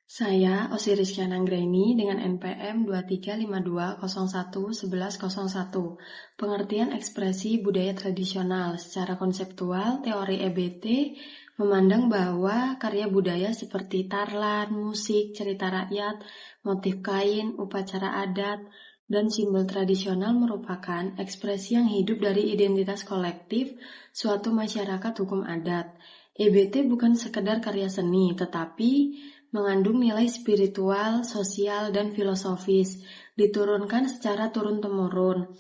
Saya, Osirisya Nanggraini dengan NPM 2352011101. Pengertian ekspresi budaya tradisional secara konseptual, teori EBT memandang bahwa karya budaya seperti tarlan, musik, cerita rakyat, motif kain, upacara adat, dan simbol tradisional merupakan ekspresi yang hidup dari identitas kolektif suatu masyarakat hukum adat. EBT bukan sekedar karya seni, tetapi mengandung nilai spiritual, sosial, dan filosofis, diturunkan secara turun-temurun.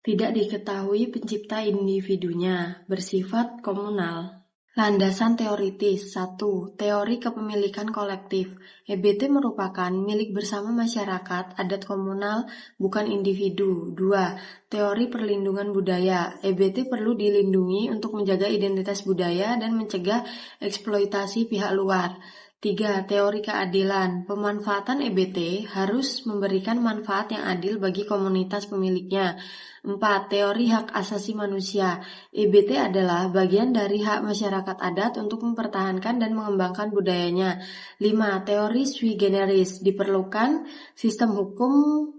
Tidak diketahui pencipta individunya, bersifat komunal. Landasan teoritis 1. Teori kepemilikan kolektif. EBT merupakan milik bersama masyarakat adat komunal, bukan individu. 2. Teori perlindungan budaya. EBT perlu dilindungi untuk menjaga identitas budaya dan mencegah eksploitasi pihak luar. 3. Teori keadilan. Pemanfaatan EBT harus memberikan manfaat yang adil bagi komunitas pemiliknya. 4. Teori hak asasi manusia. EBT adalah bagian dari hak masyarakat adat untuk mempertahankan dan mengembangkan budayanya. 5. Teori sui generis. Diperlukan sistem hukum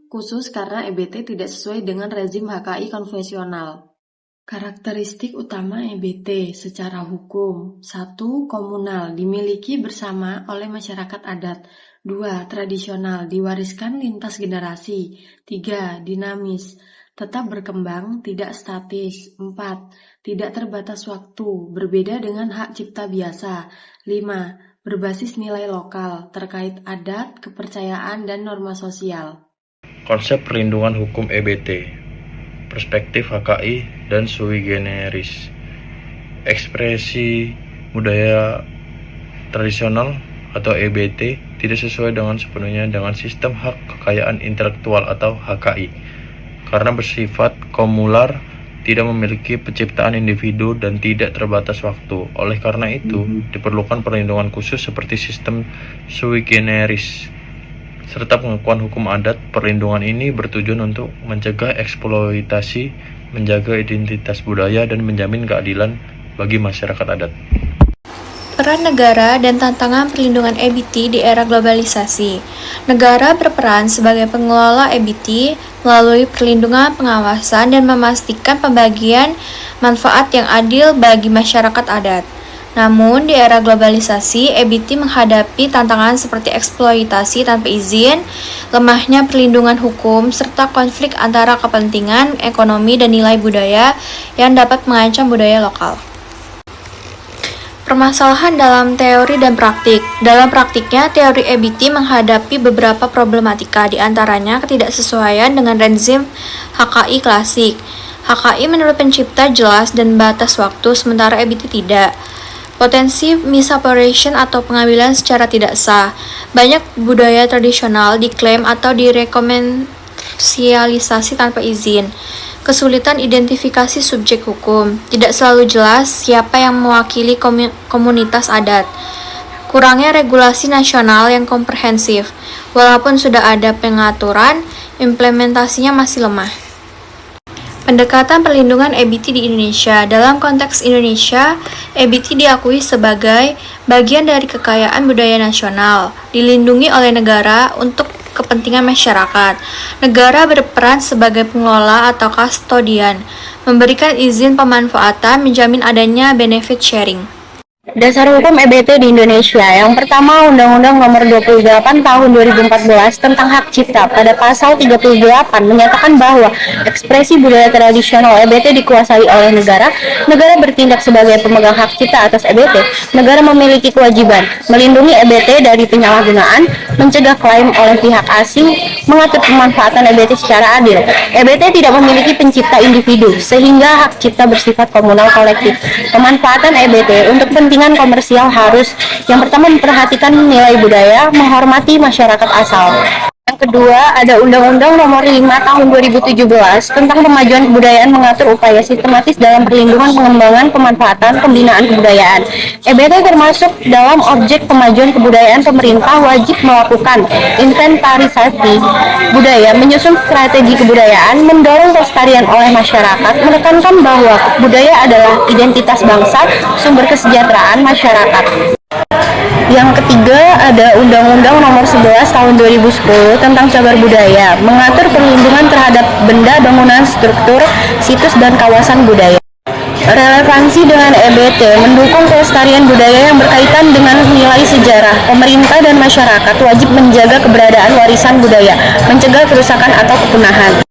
khusus karena EBT tidak sesuai dengan rezim HKI konvensional. Karakteristik utama EBT secara hukum. 1. Komunal, dimiliki bersama oleh masyarakat adat. 2. Tradisional, diwariskan lintas generasi. 3. Dinamis, tetap berkembang, tidak statis. 4. Tidak terbatas waktu, berbeda dengan hak cipta biasa. 5. Berbasis nilai lokal, terkait adat, kepercayaan, dan norma sosial. Konsep perlindungan hukum EBT, perspektif HKI dan sui generis. Ekspresi budaya tradisional atau EBT tidak sesuai dengan sepenuhnya dengan sistem hak kekayaan intelektual atau HKI karena bersifat komular, tidak memiliki penciptaan individu dan tidak terbatas waktu. Oleh karena itu, diperlukan perlindungan khusus seperti sistem sui generis serta pengakuan hukum adat. Perlindungan ini bertujuan untuk mencegah eksploitasi, menjaga identitas budaya, dan menjamin keadilan bagi masyarakat adat. Peran negara dan tantangan perlindungan EBT di era globalisasi. Negara berperan sebagai pengelola EBT melalui perlindungan, pengawasan, dan memastikan pembagian manfaat yang adil bagi masyarakat adat. Namun, di era globalisasi, EBT menghadapi tantangan seperti eksploitasi tanpa izin, lemahnya perlindungan hukum, serta konflik antara kepentingan, ekonomi, dan nilai budaya yang dapat mengancam budaya lokal. Permasalahan dalam teori dan praktik. Dalam praktiknya, teori EBT menghadapi beberapa problematika, di antaranya ketidaksesuaian dengan rezim HKI klasik. HKI menurut pencipta jelas dan batas waktu, sementara EBT tidak. Potensi misappropriation atau pengambilan secara tidak sah. Banyak budaya tradisional diklaim atau direkomersialisasi tanpa izin. Kesulitan identifikasi subjek hukum. Tidak selalu jelas siapa yang mewakili komunitas adat. Kurangnya regulasi nasional yang komprehensif. Walaupun sudah ada pengaturan, implementasinya masih lemah. Pendekatan perlindungan EBT di Indonesia. Dalam konteks Indonesia, EBT diakui sebagai bagian dari kekayaan budaya nasional, dilindungi oleh negara untuk kepentingan masyarakat. Negara berperan sebagai pengelola atau kustodian, memberikan izin pemanfaatan, menjamin adanya benefit sharing. Dasar hukum EBT di Indonesia. Yang pertama, Undang-Undang Nomor 28 Tahun 2014 tentang Hak Cipta pada pasal 38 menyatakan bahwa ekspresi budaya tradisional EBT dikuasai oleh negara. Negara bertindak sebagai pemegang hak cipta atas EBT. Negara memiliki kewajiban melindungi EBT dari penyalahgunaan, mencegah klaim oleh pihak asing, mengatur pemanfaatan EBT secara adil. EBT tidak memiliki pencipta individu, sehingga hak cipta bersifat komunal kolektif. Pemanfaatan EBT untuk kepentingan komersial harus yang pertama memperhatikan nilai budaya, menghormati masyarakat asal. Yang kedua, ada Undang-Undang Nomor 5 Tahun 2017 tentang Pemajuan Kebudayaan mengatur upaya sistematis dalam perlindungan, pengembangan, pemanfaatan, pembinaan kebudayaan. EBT termasuk dalam objek pemajuan kebudayaan. Pemerintah wajib melakukan inventarisasi budaya, menyusun strategi kebudayaan, mendorong pelestarian oleh masyarakat, menekankan bahwa budaya adalah identitas bangsa, sumber kesejahteraan masyarakat. Yang ketiga ada Undang-Undang Nomor 11 Tahun 2010 tentang Cagar Budaya, mengatur perlindungan terhadap benda, bangunan, struktur, situs, dan kawasan budaya. Relevansi dengan EBT mendukung pelestarian budaya yang berkaitan dengan nilai sejarah. Pemerintah dan masyarakat wajib menjaga keberadaan warisan budaya, mencegah kerusakan atau kepunahan.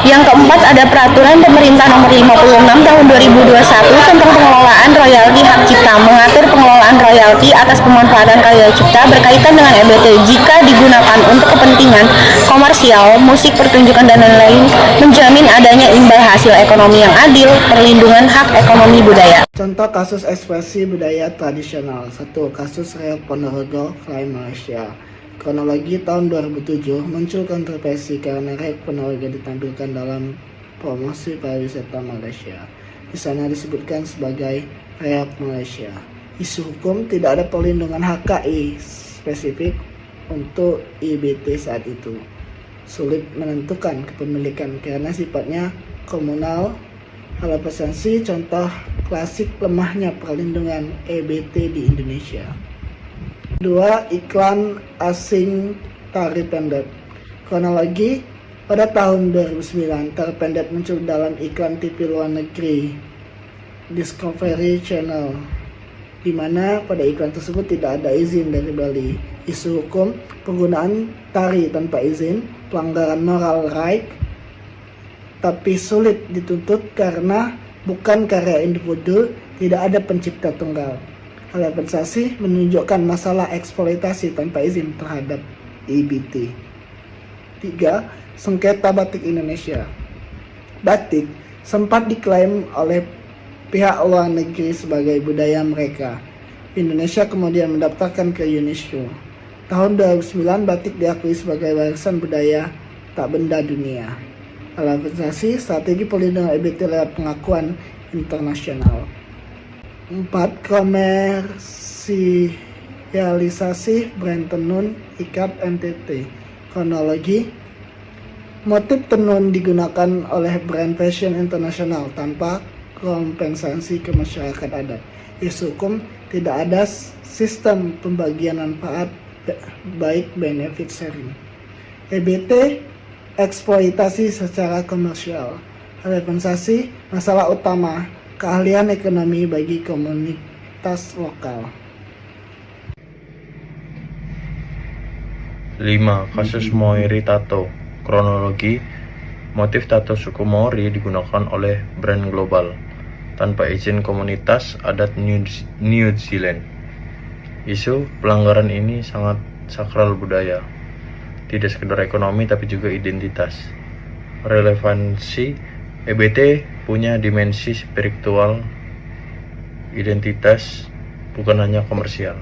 Yang keempat ada Peraturan Pemerintah Nomor 56 Tahun 2021 tentang pengelolaan royalti hak cipta, mengatur pengelolaan royalti atas pemanfaatan karya cipta berkaitan dengan EBT jika digunakan untuk kepentingan komersial, musik, pertunjukan, dan lain-lain, menjamin adanya imbal hasil ekonomi yang adil, perlindungan hak ekonomi budaya. Contoh kasus ekspresi budaya tradisional. 1. Kasus Reok Ponorogo, Klaim Malaysia. Kronologi tahun 2007 muncul kontroversi karena Reok Ponorogo ditampilkan dalam promosi pariwisata Malaysia. Di sana disebutkan sebagai Reok Malaysia. Isu hukum tidak ada perlindungan HKI spesifik untuk IBT saat itu. Sulit menentukan kepemilikan karena sifatnya komunal. Relevansi contoh klasik lemahnya perlindungan EBT di Indonesia. 2. Iklan asing tari pendek. Kronologi, pada tahun 2009 tari pendek muncul dalam iklan TV luar negeri Discovery Channel, di mana pada iklan tersebut tidak ada izin dari Bali. Isu hukum, penggunaan tari tanpa izin, pelanggaran moral right, tapi sulit dituntut karena bukan karya individu, tidak ada pencipta tunggal. Relevansi menunjukkan masalah eksploitasi tanpa izin terhadap IBT. 3. Sengketa batik Indonesia. Batik sempat diklaim oleh pihak luar negeri sebagai budaya mereka. Indonesia kemudian mendaftarkan ke UNESCO. Tahun 2009 batik diakui sebagai warisan budaya tak benda dunia. Relevansi strategi perlindungan EBT lewat pengakuan internasional. 4. Komersialisasi brand tenun ikat NTT. Kronologi, motif tenun digunakan oleh brand fashion internasional tanpa kompensasi ke masyarakat adat. Isu hukum, tidak ada sistem pembagian manfaat baik benefit sharing. EBT eksploitasi secara komersial. Relevansi masalah utama, keahlian ekonomi bagi komunitas lokal. 5. Kasus Moiri Tato. Kronologi, motif tato suku Maori digunakan oleh brand global tanpa izin komunitas adat New Zealand. Isu pelanggaran ini sangat sakral budaya, tidak sekedar ekonomi tapi juga identitas. Relevansi, EBT punya dimensi spiritual, identitas, bukan hanya komersial.